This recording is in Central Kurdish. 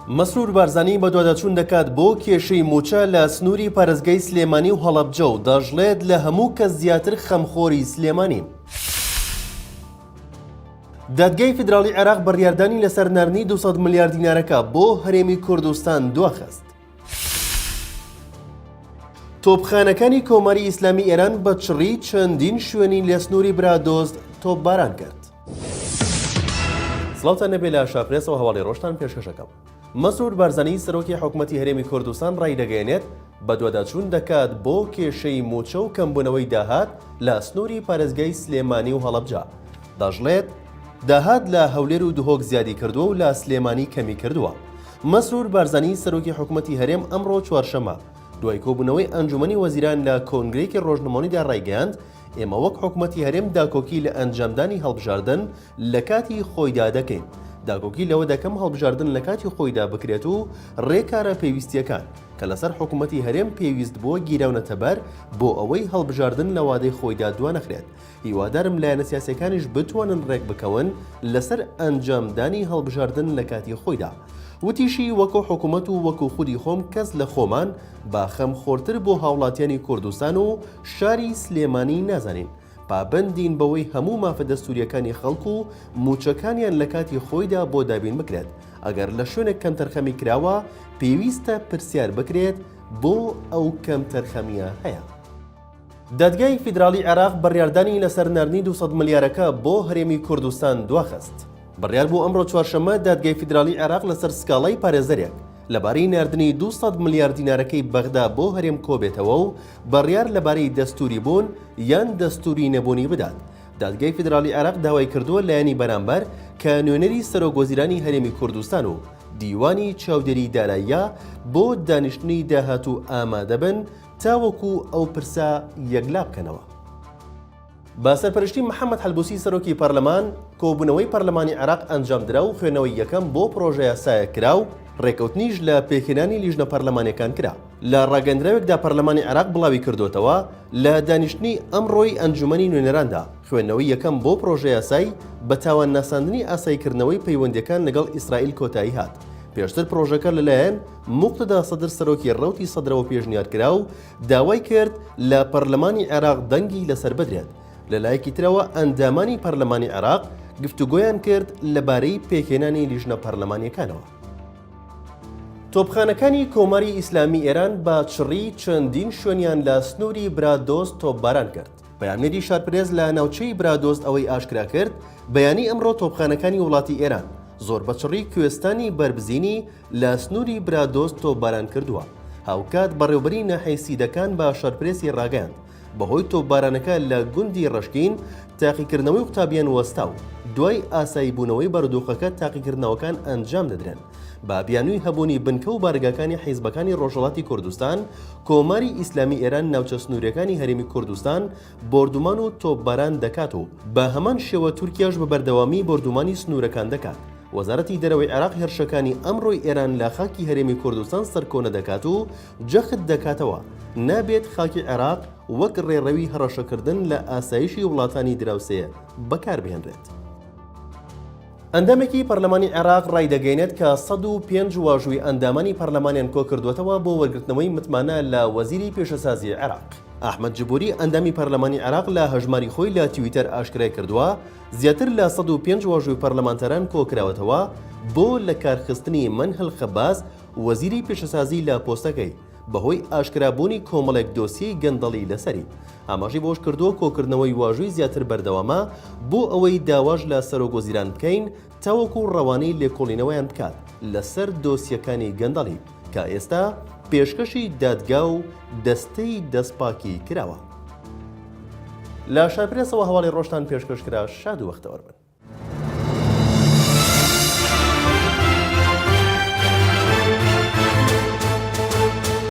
مەسرور بارزانی بە دواداچوون دەکات بۆ کێشەی موچە لە سنووری پارێزگای سلێمانی و هەڵەبجە و دەژڵێت لە هەموو کەس زیاتر خەمخۆری سلێمانی. دادگای فیدراڵی عێراق بڕیاردانی لەسەر ناردنی 200 ملیار دینارەکە بۆ هەرێمی کوردستان دواخست. تۆپخانەکانی کۆماری ئیسلامی ئێران بە چڕی چەندین شوێنی لە سنووری برادۆست تۆپباران کرد. سڵاوتان نەبێت لە شاپرێسەوە هەواڵی ڕۆژتان پێشکەشەکەم. مەسرور بارزانی سەرۆکی حکوومەتی هەرێمی کوردستان ڕای دەگەیەنێت بە دواداچوون دەکات بۆ کێشەی موچە و کەمبوونەوەی داهات لە سنووری پارێزگای سلێمانی و هەڵەبجە. دەژڵێت داهات لە هەولێر و دهۆک زیادی کردووە و لە سلێمانی کەمی کردووە. مەسرور بارزانی سەرۆکی حکوومەتی هەرێم ئەمڕۆ چوارشەمە دوای کۆبوونەوەی ئەنجومەنی وەزیران لە کۆنگرێکی ڕۆژنمونیدا ڕایگەیاند ئێمە وەک حکوومەتی هەرێم داکۆکی لە ئەنجامدانی هەڵبژاردن لە کاتی خۆیدا دەکەین. داکۆکی لەوە دەکەم هەڵبژاردن لە کاتی خۆیدا بکرێت و ڕێکارە پێویستیەکان کە لەسەر حکوومەتی هەرێم پێویست بووە گیراونەتەبەر بۆ ئەوەی هەڵبژاردن لە وادەی خۆیدا دوانەخرێت. هیوادارم لایەنە سیاسیەکانیش بتوانن ڕێک بکەون لەسەر ئەنجامدانی هەڵبژاردن لە کاتی خۆیدا. وتیشی وەکو حکوومەت و وەکو خودی خۆم کەس لە خۆمان با خەمخۆرتر بۆ هاوڵاتیانی کوردستان و شاری سلێمانی نازانین. پابندین بەوەی هەموو مافە دەستوریەکانی خەڵک و موچەکانیان لە کاتی خۆیدا بۆ دابین بکرێت. ئەگەر لە شوێنێک کەم تەرخەمی کراوە پێویستە پرسیار بکرێت بۆ ئەو کەم تەرخەمیە هەیە. دادگای فیدراڵی عێراق بڕیاردانی لەسەر ناردنی 200 ملیارەکە بۆ هەرێمی کوردستان دواخست. بڕیار بوو ئەمڕۆ چوارشەمە دادگای فیدراڵی عێراق لەسەر سکاڵای پارێزەرێک لەبارەی ناردنی 200 ملیار دینارەکەی بەغدا بۆ هەرێم کۆبێتەوە و بڕیار لەبارەی دەستوری بوون یان دەستوری نەبوونی بدات. دادگای فیدراڵی عێراق داوای کردووە لایەنی بەرامبەر کە نوێنەری سەرۆکوەزیرانی هەرێمی کوردستان و دیوانی چاودێری داراییە بۆ دانیشتنی داهاتوو ئامادە بن تاوەکو ئەو پرسە یەکلا بکەنەوە. بە سەرپەرشتی محەممەد حەلبوسی سەرۆکی پەرلەمان کۆبوونەوەی پەرلەمانی عێراق ئەنجامدرا و خوێنەوەی یەکەم بۆ پرۆژە یاسایە کرا و ڕێکەوتنیش لە پێکهێنانی لیژنە پەرلەمانیەکان کرا. لە ڕاگەندراوێکدا پەرلەمانی عێراق بڵاوی کردوتەوە لە دانیشتنی ئەمڕۆی ئەنجومەنی نوێنەراندا خوێندنەوەی یەکەم بۆ پرۆژە یاسای بە تاوان ناساندنی ئاساییکردنەوەی پەیوەندیەکان لەگەڵ ئیسرائیل کۆتایی هات. پێشتر پرۆژەکە لەلایەن موقتدا سەدر سەرۆکی ڕەوتی سەدرەوە پێشنیار کرا و داوای کرد لە پەرلەمانی عێراق دەنگی لەسەر بدرێت. لەلایەکی ترەوە ئەندامانی پەرلەمانی عێراق گفتوگۆیان کرد لەبارەی پێکهێنانی لیژنە پەرلەمانیەکانەوە. تۆپخانەکانی کۆماری ئیسلامی ئێران بە چڕی چەندین شوێنیان لە سنووری برادۆست تۆپباران کرد. بەیانێری شارپرێز لە ناوچەی برادۆست ئەوەی ئاشکرا کرد بەیانی ئەمڕۆ تۆپخانەکانی وڵاتی ئێران زۆر بە چڕی کوێستانی بربزینی لە سنووری برادۆست تۆپباران کردووە. هاوکات بەڕێوەبەری ناحەیسیدەکان بە شارپرێسی ڕاگەاند بەهۆی تۆپبارانەکە لە گوندی ڕەشکین تاقیکردنەوەی قوتابیان وەستا و دوای ئاسایی بوونەوەی بەردووخەکە تاقیکردنەوەکان ئەنجام دەدرێن. با بیانووی هەبوونی بنکە و بارگاکانی حیزبەکانی ڕۆژهەڵاتی کوردستان کۆماری ئیسلامی ئێران ناوچە سنوورەکانی هەرێمی کوردستان بردومان و تۆپباران دەکات و بە هەمان شێوە تورکیاش بە بەردەوامی بردومانی سنوورەکان دەکات. وەزارەتی دەرەوەی عێراق هێرشەکانی ئەمڕۆی ئێران لە خاکی هەرێمی کوردستان سەرکۆنە دەکات و جەخت دەکاتەوە نابێت خاکی عێراق وەک ڕێڕەوی هەڕەشەکردن لە ئاسایشی وڵاتانی دراوسەیە بەکاربهێنرێت. ئەندامێکی پەرلەمانی عێراق ڕای دەگەیەنێت کە 105 واژووی ئەندامانی پەرلەمانیان کۆ کردوێتەوە بۆ وەرگرتنەوەی متمانە لە وەزیری پێشەسازی عێراق. ئەحمەد جبوری ئەندامی پەرلەمانی عێراق لە هەژماری خۆی لە تویتەر ئاشکرای کردووە زیاتر لە 105 واژووی پەرلەمانتەران کۆکراوەتەوە بۆ لە کارخستنی منهل خەباز وەزیری پێشەسازی لە پۆستەکەی بەهۆی ئاشکرابوونی کۆمەڵێک دۆسیەی گەندەڵی لەسەری. ئاماژی بۆش کردووە کۆکردنەوەی واژووی زیاتر بەردەوامە بۆ ئەوەی داواژ لە سەرۆکوەزیران بکەین تاوەکو ڕەوانەی لێکۆڵینەوەیان بکات لەسەر دۆسیەکانی گەندەڵی کە ئێستا پێشکەشی دادگا و دەستەی دەستپاکی کراوە. لە شاپرێسەوە هەواڵی ڕۆژتان پێشکەشکرا شاد و وەختەوەربن.